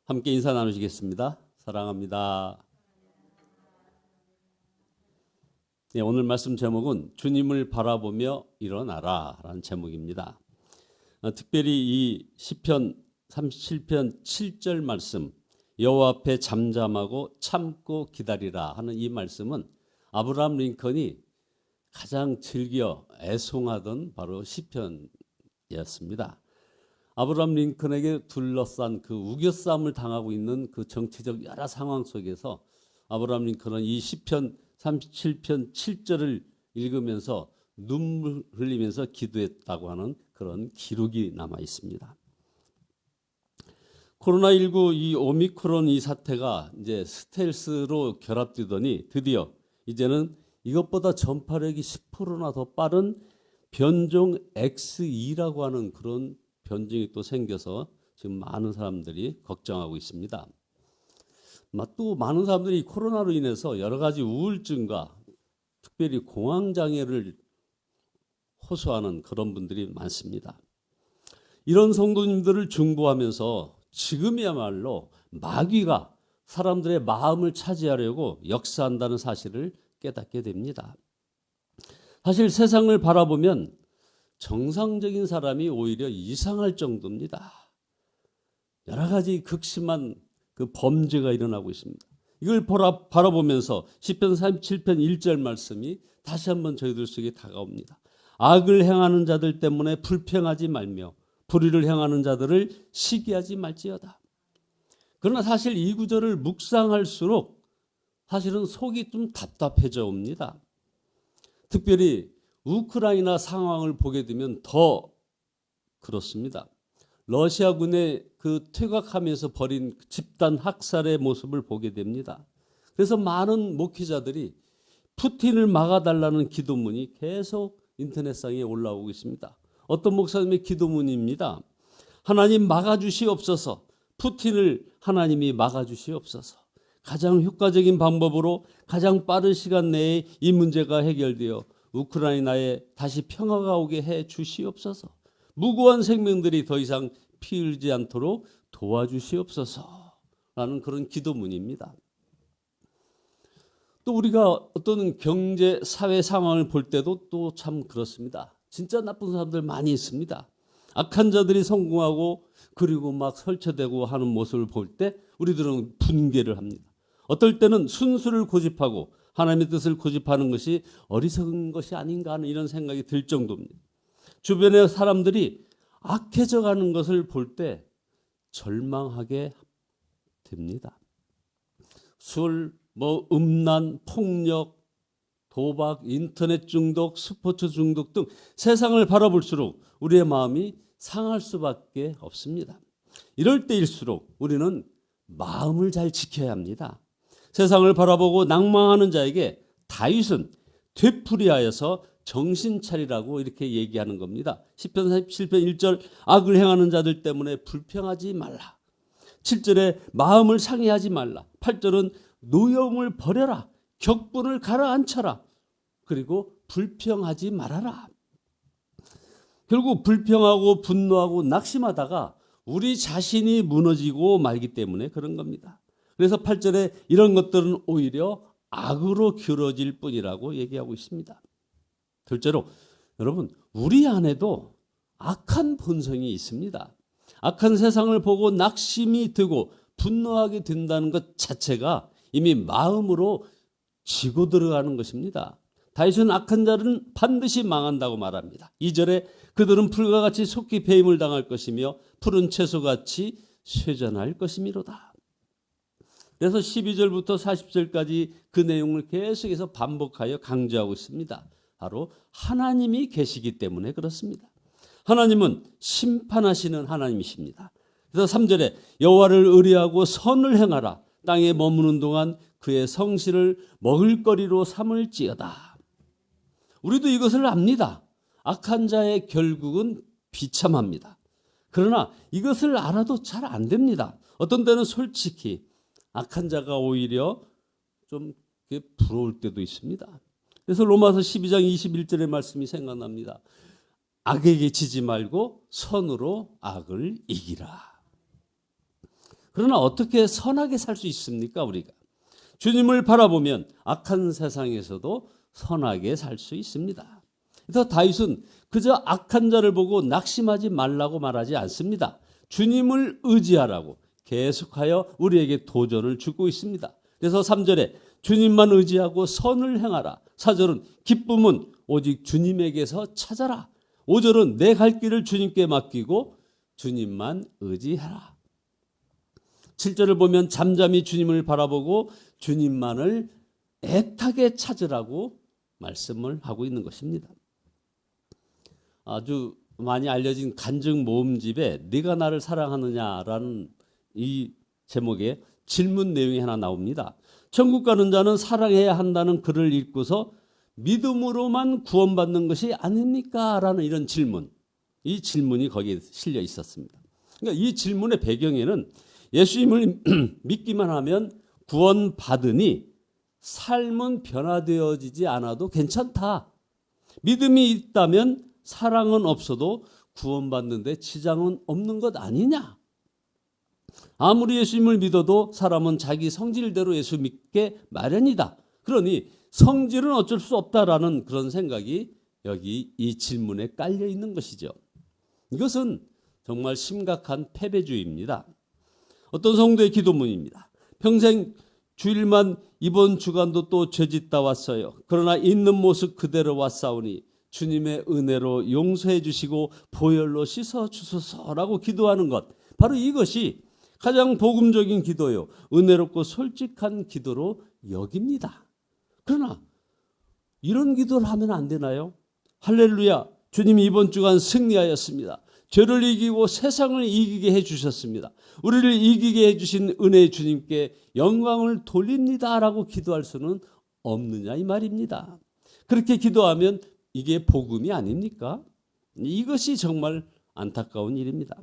함께 인사 나누시겠습니다. 사랑합니다. 네, 오늘 말씀 제목은 주님을 바라보며 일어나라 라는 제목입니다. 특별히 이 시편 37편 7절 말씀, 여호와 앞에 잠잠하고 참고 기다리라 하는 이 말씀은 아브라함 링컨이 가장 즐겨 애송하던 바로 시편이었습니다. 아브라함 링컨에게 둘러싼 그 우겨싸움을 당하고 있는 그 정치적 여러 상황 속에서 아브라함 링컨은 이 시편 37편 7절을 읽으면서 눈물 흘리면서 기도했다고 하는 그런 기록이 남아 있습니다. 코로나19 이 오미크론 이 사태가 이제 스텔스로 결합되더니 드디어 이제는 이것보다 전파력이 10%나 더 빠른 변종 XE라고 하는 그런 변종이 또 생겨서 지금 많은 사람들이 걱정하고 있습니다. 또 많은 사람들이 코로나로 인해서 여러 가지 우울증과 특별히 공황장애를 호소하는 그런 분들이 많습니다. 이런 성도님들을 중보하면서 지금이야말로 마귀가 사람들의 마음을 차지하려고 역사한다는 사실을 깨닫게 됩니다. 사실 세상을 바라보면 정상적인 사람이 오히려 이상할 정도입니다. 여러 가지 극심한 그 범죄가 일어나고 있습니다. 이걸 바라보면서 시편 37편 1절 말씀이 다시 한번 저희들 속에 다가옵니다. 악을 행하는 자들 때문에 불평하지 말며 불의를 행하는 자들을 시기하지 말지어다. 그러나 사실 이 구절을 묵상할수록 사실은 속이 좀 답답해져 옵니다. 특별히 우크라이나 상황을 보게 되면 더 그렇습니다. 러시아군의 그 퇴각하면서 벌인 집단 학살의 모습을 보게 됩니다. 그래서 많은 목회자들이 푸틴을 막아달라는 기도문이 계속 인터넷상에 올라오고 있습니다. 어떤 목사님의 기도문입니다. 하나님 막아주시옵소서. 푸틴을 하나님이 막아주시옵소서. 가장 효과적인 방법으로 가장 빠른 시간 내에 이 문제가 해결되어 우크라이나에 다시 평화가 오게 해 주시옵소서. 무고한 생명들이 더 이상 피 흘리지 않도록 도와주시옵소서라는 그런 기도문입니다. 또 우리가 어떤 경제 사회 상황을 볼 때도 또 참 그렇습니다. 진짜 나쁜 사람들 많이 있습니다. 악한 자들이 성공하고 그리고 막 설치되고 하는 모습을 볼 때 우리들은 분개를 합니다. 어떨 때는 순수를 고집하고 하나님의 뜻을 고집하는 것이 어리석은 것이 아닌가 하는 이런 생각이 들 정도입니다. 주변의 사람들이 악해져 가는 것을 볼 때 절망하게 됩니다. 술, 음란, 폭력, 도박, 인터넷 중독, 스포츠 중독 등 세상을 바라볼수록 우리의 마음이 상할 수밖에 없습니다. 이럴 때일수록 우리는 마음을 잘 지켜야 합니다. 세상을 바라보고 낭망하는 자에게 다윗은 되풀이하여서 정신 차리라고 이렇게 얘기하는 겁니다. 시편 47편 1절 악을 행하는 자들 때문에 불평하지 말라. 7절에 마음을 상해하지 말라. 8절은 노여움을 버려라. 격분을 가라앉혀라. 그리고 불평하지 말아라. 결국 불평하고 분노하고 낙심하다가 우리 자신이 무너지고 말기 때문에 그런 겁니다. 그래서 8절에 이런 것들은 오히려 악으로 기울어질 뿐이라고 얘기하고 있습니다. 둘째로 여러분 우리 안에도 악한 본성이 있습니다. 악한 세상을 보고 낙심이 들고 분노하게 된다는 것 자체가 이미 마음으로 지고 들어가는 것입니다. 다윗은 악한 자는 반드시 망한다고 말합니다. 2절에 그들은 풀과 같이 속히 배임을 당할 것이며 푸른 채소같이 쇠잔할 것이미로다. 그래서 12절부터 40절까지 그 내용을 계속해서 반복하여 강조하고 있습니다. 바로 하나님이 계시기 때문에 그렇습니다. 하나님은 심판하시는 하나님이십니다. 그래서 3절에 여호와를 의뢰하고 선을 행하라. 땅에 머무는 동안 그의 성실을 먹을거리로 삼을지어다. 우리도 이것을 압니다. 악한 자의 결국은 비참합니다. 그러나 이것을 알아도 잘 안 됩니다. 어떤 때는 솔직히 악한 자가 오히려 좀 부러울 때도 있습니다. 그래서 로마서 12장 21절의 말씀이 생각납니다. 악에게 지지 말고 선으로 악을 이기라. 그러나 어떻게 선하게 살 수 있습니까, 우리가? 주님을 바라보면 악한 세상에서도 선하게 살 수 있습니다. 그래서 다윗은 그저 악한 자를 보고 낙심하지 말라고 말하지 않습니다. 주님을 의지하라고 계속하여 우리에게 도전을 주고 있습니다. 그래서 3절에 주님만 의지하고 선을 행하라. 4절은 기쁨은 오직 주님에게서 찾아라. 5절은 내 갈 길을 주님께 맡기고 주님만 의지하라. 7절을 보면 잠잠히 주님을 바라보고 주님만을 애타게 찾으라고 말씀을 하고 있는 것입니다. 아주 많이 알려진 간증 모음집에 네가 나를 사랑하느냐라는 이 제목의 질문 내용이 하나 나옵니다. 천국 가는 자는 사랑해야 한다는 글을 읽고서 믿음으로만 구원받는 것이 아닙니까? 라는 이런 질문. 이 질문이 거기에 실려 있었습니다. 그러니까 이 질문의 배경에는 예수님을 믿기만 하면 구원받으니 삶은 변화되어지지 않아도 괜찮다. 믿음이 있다면 사랑은 없어도 구원받는데 지장은 없는 것 아니냐. 아무리 예수님을 믿어도 사람은 자기 성질대로 예수 믿게 마련이다. 그러니 성질은 어쩔 수 없다라는 그런 생각이 여기 이 질문에 깔려 있는 것이죠. 이것은 정말 심각한 패배주의입니다. 어떤 성도의 기도문입니다. 평생 주일만 이번 주간도 또 죄짓다 왔어요. 그러나 있는 모습 그대로 왔사오니 주님의 은혜로 용서해 주시고 보혈로 씻어 주소서라고 기도하는 것. 바로 이것이 가장 복음적인 기도요. 은혜롭고 솔직한 기도로 여깁니다. 그러나 이런 기도를 하면 안 되나요? 할렐루야. 주님이 이번 주간 승리하였습니다. 죄를 이기고 세상을 이기게 해주셨습니다. 우리를 이기게 해주신 은혜의 주님께 영광을 돌립니다라고 기도할 수는 없느냐 이 말입니다. 그렇게 기도하면 이게 복음이 아닙니까? 이것이 정말 안타까운 일입니다.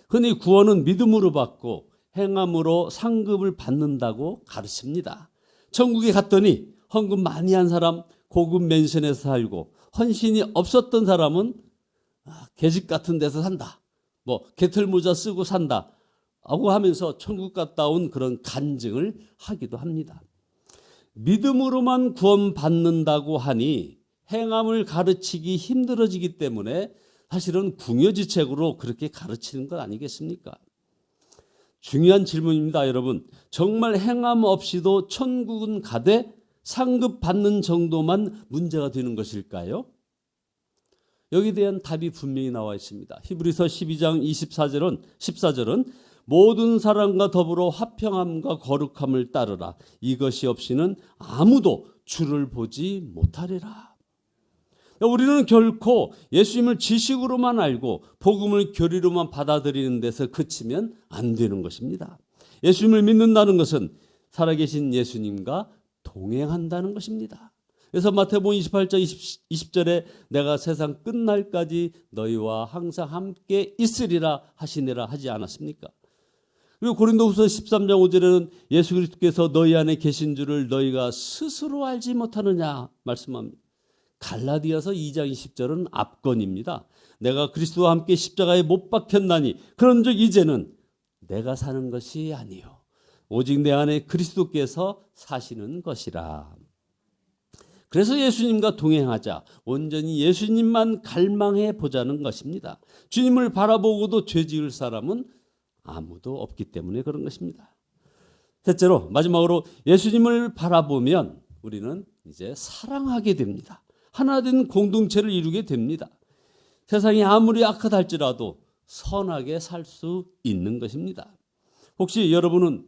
흔히 구원은 믿음으로 받고 행함으로 상급을 받는다고 가르칩니다. 천국에 갔더니 헌금 많이 한 사람, 고급 맨션에서 살고 헌신이 없었던 사람은 계집 같은 데서 산다. 개털모자 쓰고 산다. 하고 하면서 천국 갔다 온 그런 간증을 하기도 합니다. 믿음으로만 구원받는다고 하니 행함을 가르치기 힘들어지기 때문에 사실은 궁여지책으로 그렇게 가르치는 것 아니겠습니까? 중요한 질문입니다, 여러분. 정말 행함 없이도 천국은 가되 상급 받는 정도만 문제가 되는 것일까요? 여기에 대한 답이 분명히 나와 있습니다. 히브리서 12장 14절은 모든 사람과 더불어 화평함과 거룩함을 따르라. 이것이 없이는 아무도 주를 보지 못하리라. 우리는 결코 예수님을 지식으로만 알고 복음을 교리로만 받아들이는 데서 그치면 안 되는 것입니다. 예수님을 믿는다는 것은 살아계신 예수님과 동행한다는 것입니다. 그래서 마태복음 28장 20절에 내가 세상 끝날까지 너희와 항상 함께 있으리라 하시니라 하지 않았습니까? 그리고 고린도후서 13장 5절에는 예수 그리스도께서 너희 안에 계신 줄을 너희가 스스로 알지 못하느냐 말씀합니다. 갈라디아서 2장 20절은 압권입니다. 내가 그리스도와 함께 십자가에 못 박혔나니 그런즉 이제는 내가 사는 것이 아니요 오직 내 안에 그리스도께서 사시는 것이라. 그래서 예수님과 동행하자, 온전히 예수님만 갈망해 보자는 것입니다. 주님을 바라보고도 죄 지을 사람은 아무도 없기 때문에 그런 것입니다. 셋째로, 마지막으로 예수님을 바라보면 우리는 이제 사랑하게 됩니다. 하나된 공동체를 이루게 됩니다. 세상이 아무리 악하다 할지라도 선하게 살 수 있는 것입니다. 혹시 여러분은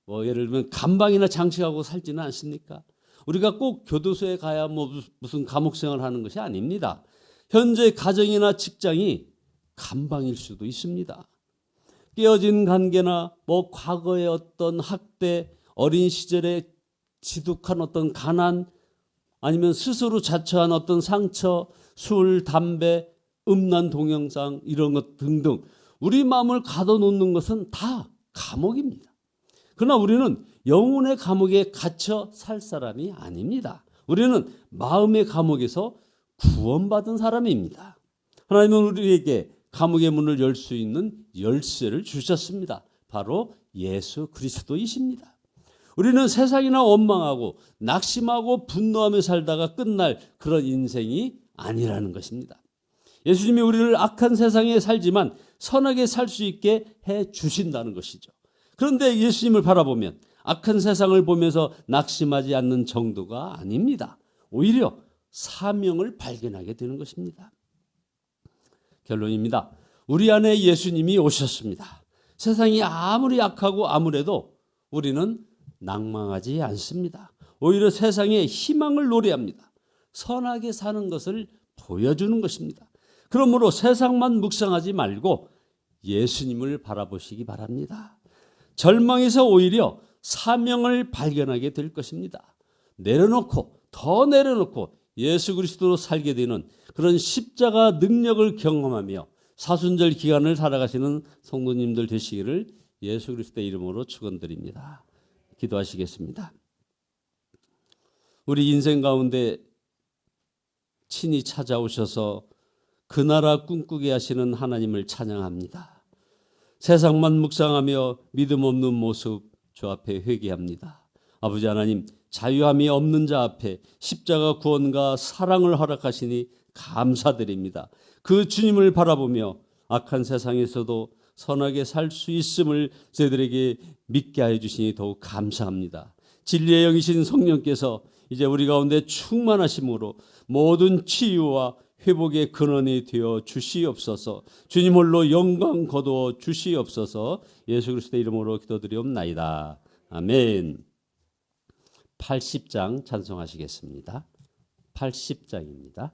예를 들면 감방이나 장식하고 살지는 않습니까? 우리가 꼭 교도소에 가야 무슨 감옥생활을 하는 것이 아닙니다. 현재 가정이나 직장이 감방일 수도 있습니다. 깨어진 관계나 과거의 어떤 학대, 어린 시절에 지독한 어떤 가난, 아니면 스스로 자처한 어떤 상처, 술, 담배, 음란 동영상 이런 것 등등 우리 마음을 가둬놓는 것은 다 감옥입니다. 그러나 우리는 영혼의 감옥에 갇혀 살 사람이 아닙니다. 우리는 마음의 감옥에서 구원받은 사람입니다. 하나님은 우리에게 감옥의 문을 열 수 있는 열쇠를 주셨습니다. 바로 예수 그리스도이십니다. 우리는 세상이나 원망하고 낙심하고 분노하며 살다가 끝날 그런 인생이 아니라는 것입니다. 예수님이 우리를 악한 세상에 살지만 선하게 살 수 있게 해 주신다는 것이죠. 그런데 예수님을 바라보면 악한 세상을 보면서 낙심하지 않는 정도가 아닙니다. 오히려 사명을 발견하게 되는 것입니다. 결론입니다. 우리 안에 예수님이 오셨습니다. 세상이 아무리 악하고 암울해도 우리는 낭망하지 않습니다. 오히려 세상에 희망을 노래합니다. 선하게 사는 것을 보여주는 것입니다. 그러므로 세상만 묵상하지 말고 예수님을 바라보시기 바랍니다. 절망에서 오히려 사명을 발견하게 될 것입니다. 내려놓고 더 내려놓고 예수 그리스도로 살게 되는 그런 십자가 능력을 경험하며 사순절 기간을 살아가시는 성도님들 되시기를 예수 그리스도의 이름으로 축원드립니다. 기도하시겠습니다. 우리 인생 가운데 친히 찾아오셔서 그 나라 꿈꾸게 하시는 하나님을 찬양합니다. 세상만 묵상하며 믿음 없는 모습 주 앞에 회개합니다. 아버지 하나님, 자유함이 없는 자 앞에 십자가 구원과 사랑을 허락하시니 감사드립니다. 그 주님을 바라보며 악한 세상에서도 선하게 살 수 있음을 저희들에게 믿게 해 주시니 더욱 감사합니다. 진리의 영이신 성령께서 이제 우리 가운데 충만하심으로 모든 치유와 회복의 근원이 되어 주시옵소서. 주님 홀로 영광 거두어 주시옵소서. 예수 그리스도의 이름으로 기도드리옵나이다. 아멘. 80장 찬송하시겠습니다. 80장입니다.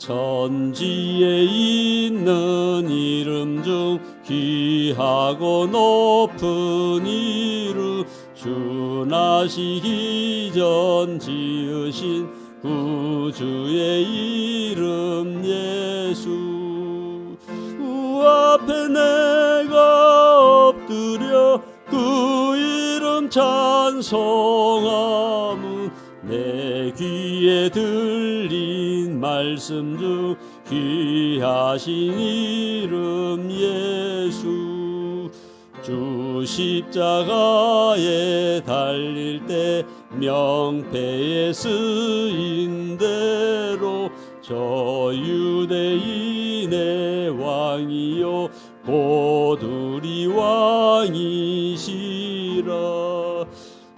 천지에 있는 이름 중 귀하고 높은 이름 주 나시기 전 지으신 구주의 이름 예수 그 앞에 내가 엎드려 그 이름 찬송함은 내 귀에 들린 말씀 중 귀하신 이름 예수 주 십자가에 달릴 때 명패에 쓰인 대로 저 유대인의 왕이요 곧 우리 왕이시라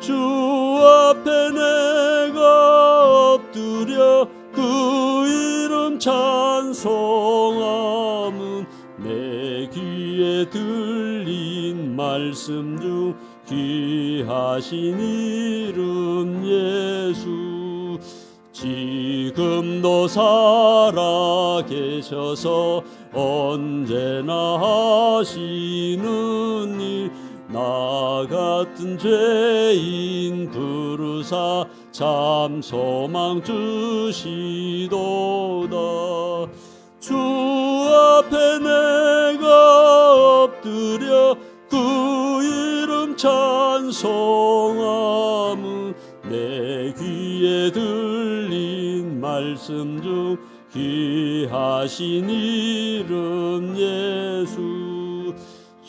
주 앞에 내가 엎드려 그 이름 찬송함은 내 귀에 들린 말씀 중 귀하신 이름 예수 지금도 살아 계셔서 언제나 하시는 일 나 같은 죄인 부르사 참 소망 주시도다 주 앞에 내가 엎드려 그 이름 찬송함은 내 귀에 들린 말씀 중 귀하신 이름 예수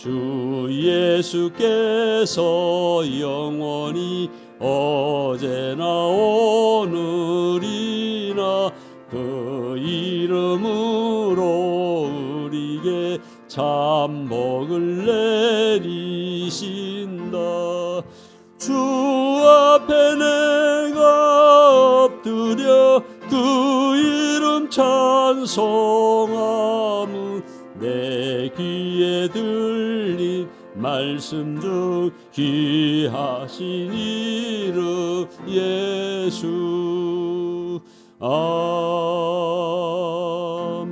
주 예수께서 영원히 어제나 오늘이나 그 이름으로 우리에게 참 복을 내리신다 주 앞에 내가 엎드려 그 이름 찬송함은 내 귀에 들린 말씀 중 귀하신 이름 예수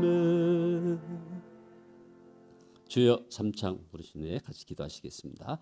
아멘. 주여 삼창 부르신 후에 같이 기도하시겠습니다.